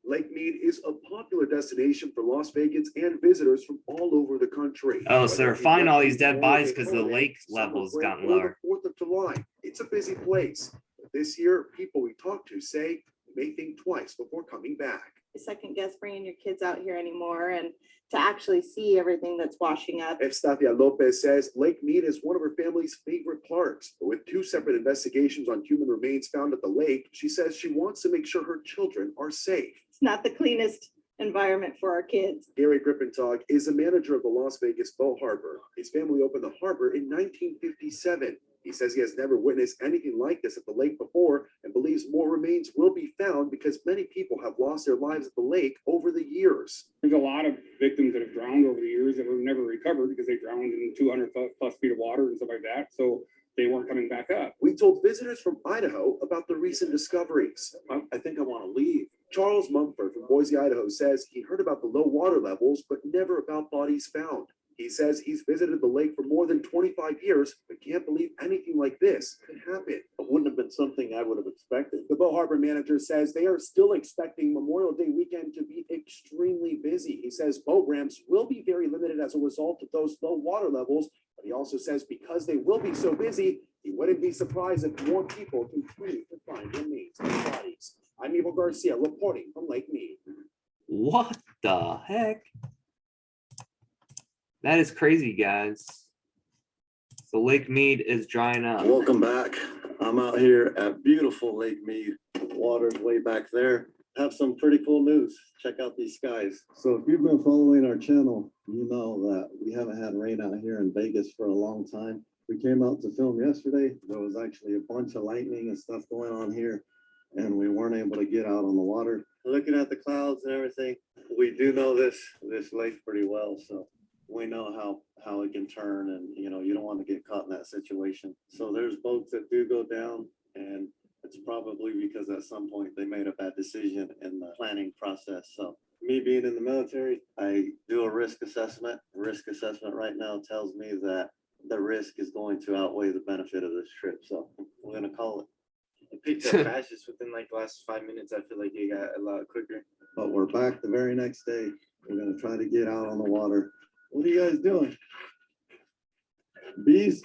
[SPEAKER 6] Lake Mead is a popular destination for Las Vegas and visitors from all over the country.
[SPEAKER 1] Oh, so they're finding all these dead bodies because the lake level's gotten lower.
[SPEAKER 6] 4th of July, it's a busy place. But this year, people we talk to say they may think twice before coming back.
[SPEAKER 7] Second guess bringing your kids out here anymore and to actually see everything that's washing up.
[SPEAKER 6] Estacia Lopez says Lake Mead is one of her family's favorite parks. But with 2 separate investigations on human remains found at the lake, she says she wants to make sure her children are safe.
[SPEAKER 7] It's not the cleanest environment for our kids.
[SPEAKER 6] Gary Grippentag is a manager of the Las Vegas Boat Harbor. His family opened the harbor in 1957. He says he has never witnessed anything like this at the lake before and believes more remains will be found because many people have lost their lives at the lake over the years.
[SPEAKER 8] There's a lot of victims that have drowned over the years that were never recovered because they drowned in 200 plus feet of water and stuff like that. So they weren't coming back up.
[SPEAKER 6] We told visitors from Idaho about the recent discoveries. I think I want to leave. Charles Mumford from Boise, Idaho says he heard about the low water levels, but never about bodies found. He says he's visited the lake for more than 25 years, but can't believe anything like this could happen. It wouldn't have been something I would have expected. The Boat Harbor manager says they are still expecting Memorial Day weekend to be extremely busy. He says boat ramps will be very limited as a result of those low water levels, but he also says because they will be so busy, he wouldn't be surprised if more people continue to find remains and bodies. I'm Evo Garcia reporting from Lake Mead.
[SPEAKER 1] What the heck? That is crazy, guys. So Lake Mead is drying up.
[SPEAKER 9] Welcome back. I'm out here at beautiful Lake Mead. Water's way back there. Have some pretty cool news. Check out these skies. So if you've been following our channel, you know that we haven't had rain out here in Vegas for a long time. We came out to film yesterday. There was actually a bunch of lightning and stuff going on here, and we weren't able to get out on the water. Looking at the clouds and everything, we do know this lake pretty well, so we know how it can turn, and you don't want to get caught in that situation. So there's boats that do go down, and it's probably because at some point they made a bad decision in the planning process. So me being in the military, I do a risk assessment. Risk assessment right now tells me that the risk is going to outweigh the benefit of this trip. So we're gonna call it.
[SPEAKER 10] It picked up fast just within like the last 5 minutes. I feel like it got a lot quicker.
[SPEAKER 9] But we're back the very next day. We're gonna try to get out on the water. What are you guys doing? Bees?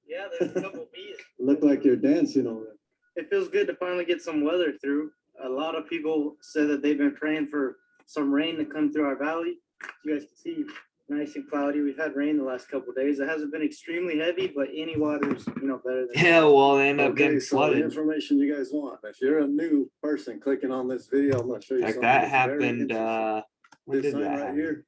[SPEAKER 10] Yeah, there's a couple bees.
[SPEAKER 9] Look like you're dancing over there.
[SPEAKER 10] It feels good to finally get some weather through. A lot of people said that they've been praying for some rain to come through our valley. As you guys can see, nice and cloudy. We've had rain the last couple of days. It hasn't been extremely heavy, but any water's better than
[SPEAKER 1] Yeah, well, they end up
[SPEAKER 9] Okay,
[SPEAKER 1] getting
[SPEAKER 9] so the
[SPEAKER 1] flooded.
[SPEAKER 9] information you guys want. If you're a new person clicking on this video, I'm gonna show you
[SPEAKER 1] Like
[SPEAKER 9] something
[SPEAKER 1] that
[SPEAKER 9] that's very
[SPEAKER 1] happened.
[SPEAKER 9] interesting.
[SPEAKER 1] When
[SPEAKER 9] This
[SPEAKER 1] did
[SPEAKER 9] sign
[SPEAKER 1] that
[SPEAKER 9] right
[SPEAKER 1] happen?
[SPEAKER 9] here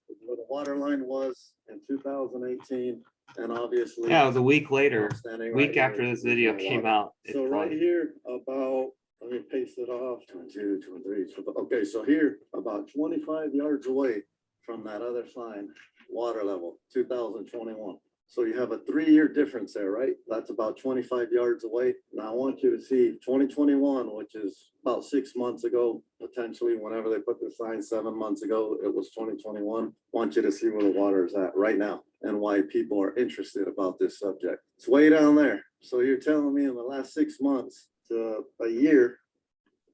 [SPEAKER 9] is where the water line was in 2018, and obviously.
[SPEAKER 1] Yeah, it was a week later.
[SPEAKER 9] standing
[SPEAKER 1] Week
[SPEAKER 9] right here
[SPEAKER 1] after this
[SPEAKER 9] is
[SPEAKER 1] video
[SPEAKER 9] my
[SPEAKER 1] came
[SPEAKER 9] water.
[SPEAKER 1] out. it
[SPEAKER 9] So right
[SPEAKER 1] flooded.
[SPEAKER 9] here, let me paste it off, 2 and 2, 2 and 3. Okay, so here, about 25 yards away from that other sign, water level, 2021. So you have a 3-year difference there, right? That's about 25 yards away. Now I want you to see 2021, which is about 6 months ago, potentially whenever they put the sign 7 months ago, it was 2021. Want you to see where the water is at right now. and why people are interested about this subject. It's way down there. So you're telling me in the last 6 months to a year,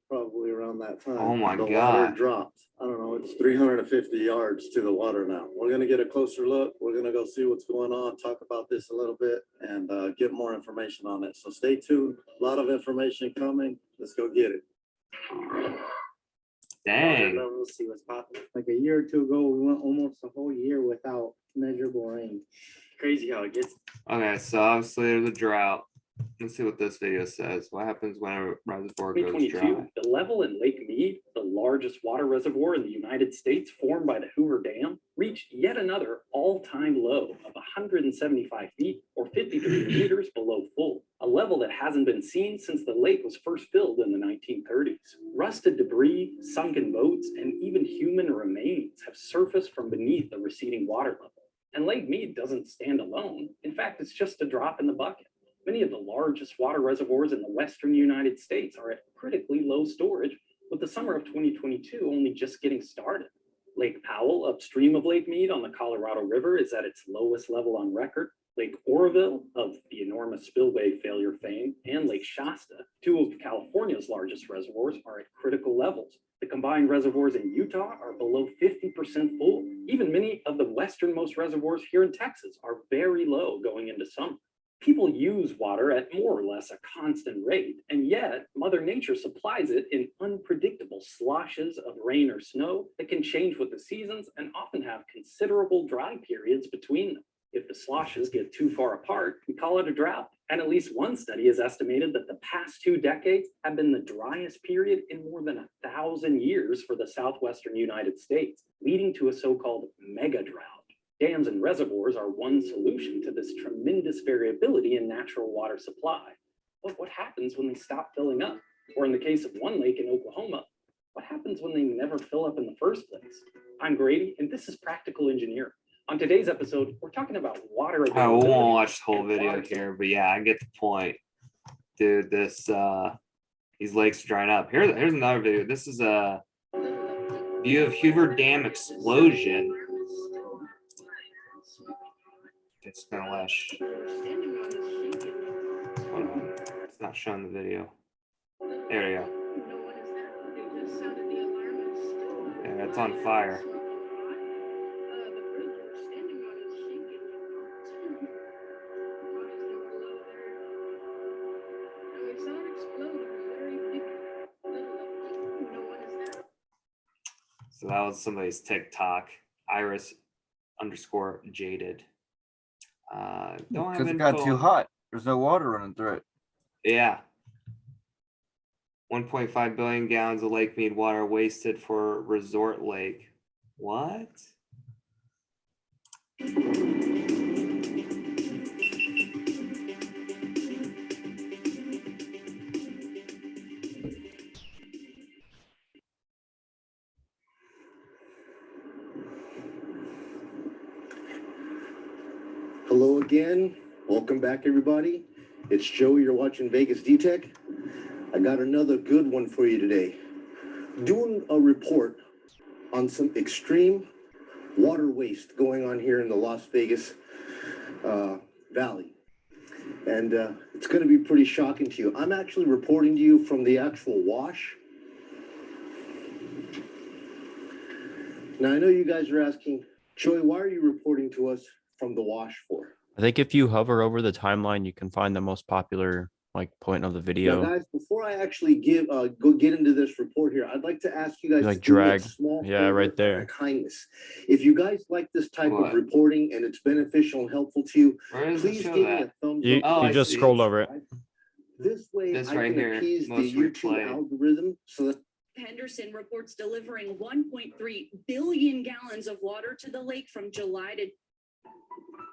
[SPEAKER 9] probably around that time,
[SPEAKER 1] Oh my
[SPEAKER 9] the water
[SPEAKER 1] God.
[SPEAKER 9] dropped. I don't know, it's 350 yards to the water now. We're gonna get a closer look. We're gonna go see what's going on, talk about this a little bit, and get more information on it. So stay tuned. A lot of information coming. Let's go get it.
[SPEAKER 1] Dang.
[SPEAKER 10] Levels, see what's popping. Like a year or two ago, we went almost a whole year without measurable rain. Crazy how it gets.
[SPEAKER 1] Okay, so obviously there's a drought. Let's see what this video says. What happens when a reservoir goes
[SPEAKER 11] 2022,
[SPEAKER 1] dry?
[SPEAKER 11] the level in Lake Mead, the largest water reservoir in the United States formed by the Hoover Dam, reached yet another all-time low of 175 feet or 53 meters below full, a level that hasn't been seen since the lake was first filled in the 1930s. Rusted debris, sunken boats, and even human remains have surfaced from beneath the receding water level. And Lake Mead doesn't stand alone. In fact, it's just a drop in the bucket. Many of the largest water reservoirs in the western United States are at critically low storage, with the summer of 2022 only just getting started. Lake Powell, upstream of Lake Mead on the Colorado River, is at its lowest level on record. Lake Oroville, of the enormous spillway failure fame, and Lake Shasta, two of California's largest reservoirs, are at critical levels. The combined reservoirs in Utah are below 50% full. Even many of the westernmost reservoirs here in Texas are very low going into summer. People use water at more or less a constant rate, and yet Mother Nature supplies it in unpredictable sloshes of rain or snow that can change with the seasons and often have considerable dry periods between them. If the sloshes get too far apart, we call it a drought. And at least one study has estimated that the past 2 decades have been the driest period in more than 1,000 years for the southwestern United States, leading to a so-called mega drought. Dams and reservoirs are one solution to this tremendous variability in natural water supply. But what happens when they stop filling up? Or in the case of one lake in Oklahoma, what happens when they never fill up in the first place? I'm Grady, and this is Practical Engineering. On today's episode, we're talking about water
[SPEAKER 1] I
[SPEAKER 11] availability.
[SPEAKER 1] won't watch the whole
[SPEAKER 11] and
[SPEAKER 1] video
[SPEAKER 11] water
[SPEAKER 1] here, but yeah, I get the point. Dude, these lakes are drying up. Here's another video. This is a view of Hoover Dam explosion. It's gonna lash. It's not showing the video. There you go. Yeah, it's on fire. So that was somebody's TikTok, Iris_jaded. Don't have
[SPEAKER 2] Because it got
[SPEAKER 1] info
[SPEAKER 2] too
[SPEAKER 1] on-
[SPEAKER 2] hot. There's no water running through it.
[SPEAKER 1] Yeah. 1.5 billion gallons of Lake Mead water wasted for resort lake. What?
[SPEAKER 6] Hello again. Welcome back, everybody. It's Joe. You're watching Vegas DTech. I got another good one for you today. Doing a report on some extreme water waste going on here in the Las Vegas Valley. And it's going to be pretty shocking to you. I'm actually reporting to you from the actual wash. Now, I know you guys are asking, Joey, why are you reporting to us from the wash for?
[SPEAKER 4] I think if you hover over the timeline, you can find the most popular point of the video.
[SPEAKER 6] Now, guys, before I actually go get into this report here, I'd like to ask you guys
[SPEAKER 4] Like
[SPEAKER 6] to do me a
[SPEAKER 4] drag.
[SPEAKER 6] small
[SPEAKER 4] Yeah,
[SPEAKER 6] favor
[SPEAKER 4] right
[SPEAKER 6] and
[SPEAKER 4] there.
[SPEAKER 6] a kindness. If you guys like this type
[SPEAKER 1] What?
[SPEAKER 6] of reporting and it's beneficial and helpful to you,
[SPEAKER 1] Where does it
[SPEAKER 6] please
[SPEAKER 1] show
[SPEAKER 6] give me
[SPEAKER 1] that?
[SPEAKER 6] a thumbs
[SPEAKER 4] You,
[SPEAKER 6] up.
[SPEAKER 1] Oh,
[SPEAKER 4] you
[SPEAKER 1] I
[SPEAKER 4] just
[SPEAKER 1] see.
[SPEAKER 4] scrolled over it.
[SPEAKER 6] This way,
[SPEAKER 1] This
[SPEAKER 6] I
[SPEAKER 1] right
[SPEAKER 6] can
[SPEAKER 1] here,
[SPEAKER 6] appease the
[SPEAKER 1] most
[SPEAKER 6] YouTube
[SPEAKER 1] replayed.
[SPEAKER 6] algorithm so that
[SPEAKER 12] Henderson reports delivering 1.3 billion gallons of water to the lake from July to.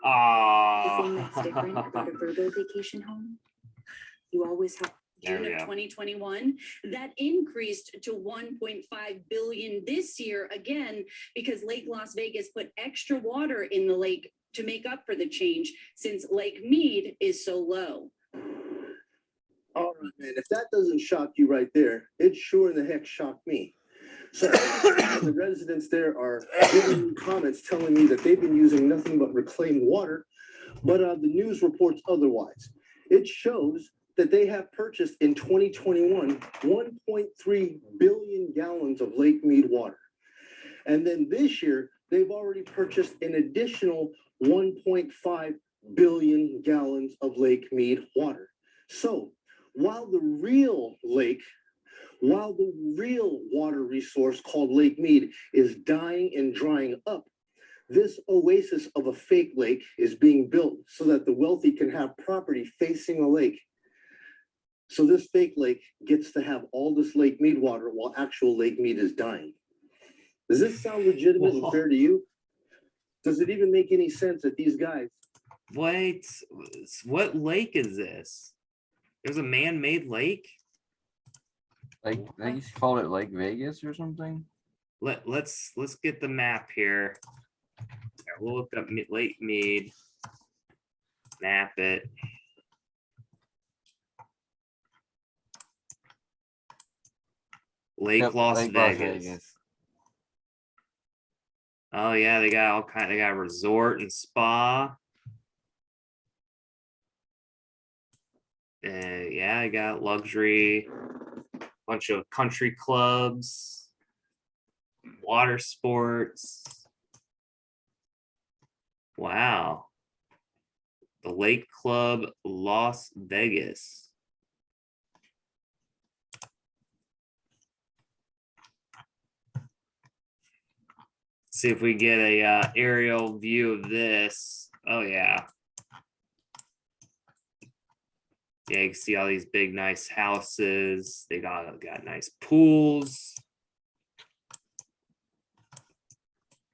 [SPEAKER 1] Ah.
[SPEAKER 12] The thing that's different about a Virgo vacation home, you always have
[SPEAKER 1] There
[SPEAKER 12] June
[SPEAKER 1] we
[SPEAKER 12] of
[SPEAKER 1] go.
[SPEAKER 12] 2021, that increased to 1.5 billion this year, again, because Lake Las Vegas put extra water in the lake to make up for the change since Lake Mead is so low.
[SPEAKER 6] all right, man, if that doesn't shock you right there, it sure in the heck shocked me.
[SPEAKER 9] So the residents there are giving me comments telling me that they've been using nothing but reclaimed water, but the news reports otherwise. It shows that they have purchased in 2021 1.3 billion gallons of Lake Mead water. And then this year, they've already purchased an additional 1.5 billion gallons of Lake Mead water. So while the real water resource called Lake Mead is dying and drying up, this oasis of a fake lake is being built so that the wealthy can have property facing a lake. So this fake lake gets to have all this Lake Mead water while actual Lake Mead is dying. Does this sound legitimate and fair to you? Does it even make any sense that these guys?
[SPEAKER 1] Wait, what lake is this? There's a man-made lake?
[SPEAKER 2] Like they called it Lake Vegas or something.
[SPEAKER 1] Let's get the map here. We'll look up Lake Mead. Map it. Lake Las Vegas. Oh yeah, they got all kind. They got resort and spa. Yeah, I got luxury, bunch of country clubs, water sports. Wow. The Lake Club Las Vegas. See if we get a aerial view of this. Oh yeah. Yeah, you can see all these big, nice houses. They got nice pools.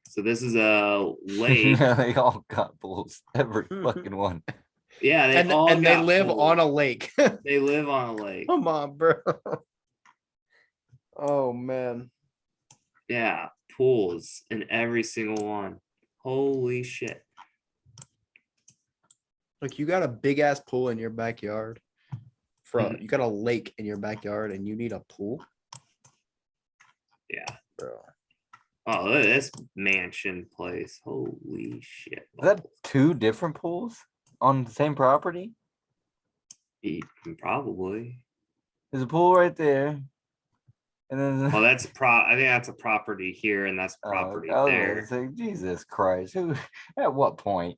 [SPEAKER 1] So this is a lake.
[SPEAKER 2] Yeah, they all got pools. Every fucking one.
[SPEAKER 1] Yeah, they all
[SPEAKER 4] and they
[SPEAKER 1] got
[SPEAKER 4] live
[SPEAKER 1] pools.
[SPEAKER 4] on a lake.
[SPEAKER 1] They live on a lake.
[SPEAKER 4] Come on, bro. Oh man.
[SPEAKER 1] Yeah, pools in every single one. Holy shit.
[SPEAKER 4] Like you got a big ass pool in your backyard. You got a lake in your backyard and you need a pool?
[SPEAKER 1] Yeah.
[SPEAKER 4] Bro.
[SPEAKER 1] Oh, look at this mansion place. Holy shit.
[SPEAKER 2] Is that two different pools on the same property?
[SPEAKER 1] Probably.
[SPEAKER 2] There's a pool right there. And then
[SPEAKER 1] Well, that's I think that's a property here, and that's property
[SPEAKER 2] I was
[SPEAKER 1] there.
[SPEAKER 2] gonna say, Jesus Christ. Who at what point?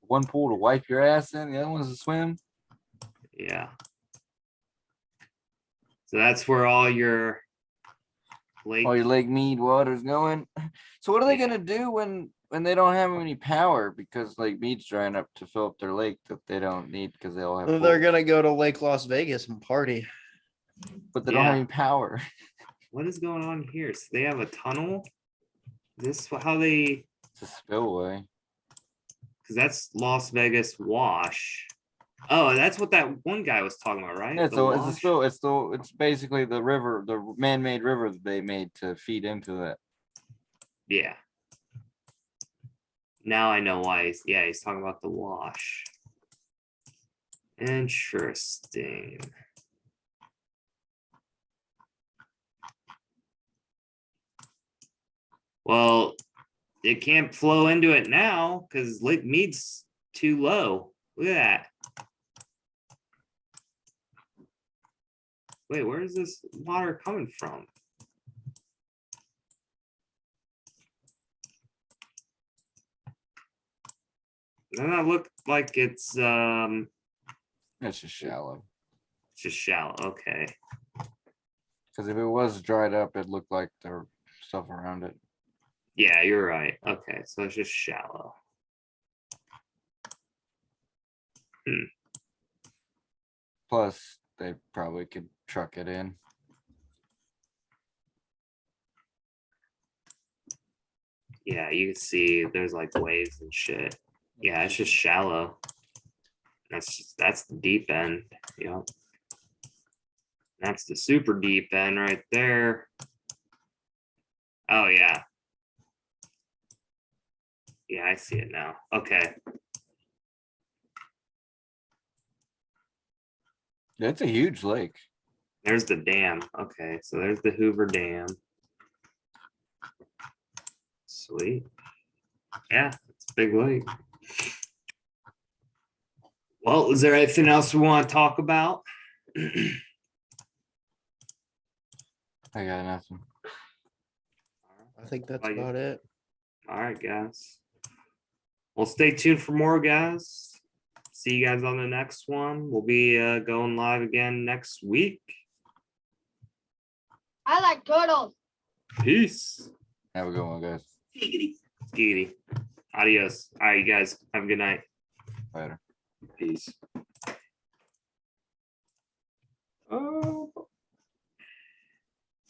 [SPEAKER 2] One pool to wipe your ass in, the other one's to swim.
[SPEAKER 1] Yeah. So that's where all your
[SPEAKER 2] Lake Mead water's going. So what are they gonna do when they don't have any power because Lake Mead's drying up to fill up their lake that they don't need because they all have
[SPEAKER 4] They're
[SPEAKER 2] pools?
[SPEAKER 4] gonna go to Lake Las Vegas and party.
[SPEAKER 2] But they don't have any power.
[SPEAKER 1] What is going on here? So they have a tunnel? Is this how they?
[SPEAKER 2] It's a spillway.
[SPEAKER 1] Because that's Las Vegas Wash. Oh, that's what that one guy was talking about, right?
[SPEAKER 2] Yeah,
[SPEAKER 1] The
[SPEAKER 2] so it's a
[SPEAKER 1] wash?
[SPEAKER 2] spill. It's basically the river, the man-made river that they made to feed into that.
[SPEAKER 1] Yeah. Now I know why he's talking about the wash. Interesting. Well, it can't flow into it now because Lake Mead's too low. Look at that. Wait, where is this water coming from? Doesn't that look like it's
[SPEAKER 2] just shallow.
[SPEAKER 1] It's just shallow, okay.
[SPEAKER 2] Because if it was dried up, it looked like there were stuff around it.
[SPEAKER 1] Yeah, you're right. Okay, so it's just shallow.
[SPEAKER 2] Plus, they probably could truck it in.
[SPEAKER 1] Yeah, you can see there's like waves and shit. Yeah, it's just shallow. That's the deep end. Yep. That's the super deep end right there. Oh yeah. Yeah, I see it now. Okay.
[SPEAKER 2] It's a huge lake.
[SPEAKER 1] There's the dam. Okay, so there's the Hoover Dam. Sweet. Yeah, it's a big lake. Well, is there anything else we want to talk about?
[SPEAKER 2] I got nothing.
[SPEAKER 4] I think that's
[SPEAKER 1] Like it.
[SPEAKER 4] about it.
[SPEAKER 1] All right, guys. Well, stay tuned for more, guys. See you guys on the next one. We'll be going live again next week.
[SPEAKER 13] I like turtles.
[SPEAKER 1] Peace.
[SPEAKER 2] Have a good one, guys.
[SPEAKER 1] Giggity. Adios. All right, you guys. Have a good night.
[SPEAKER 2] Later.
[SPEAKER 1] Peace. Oh.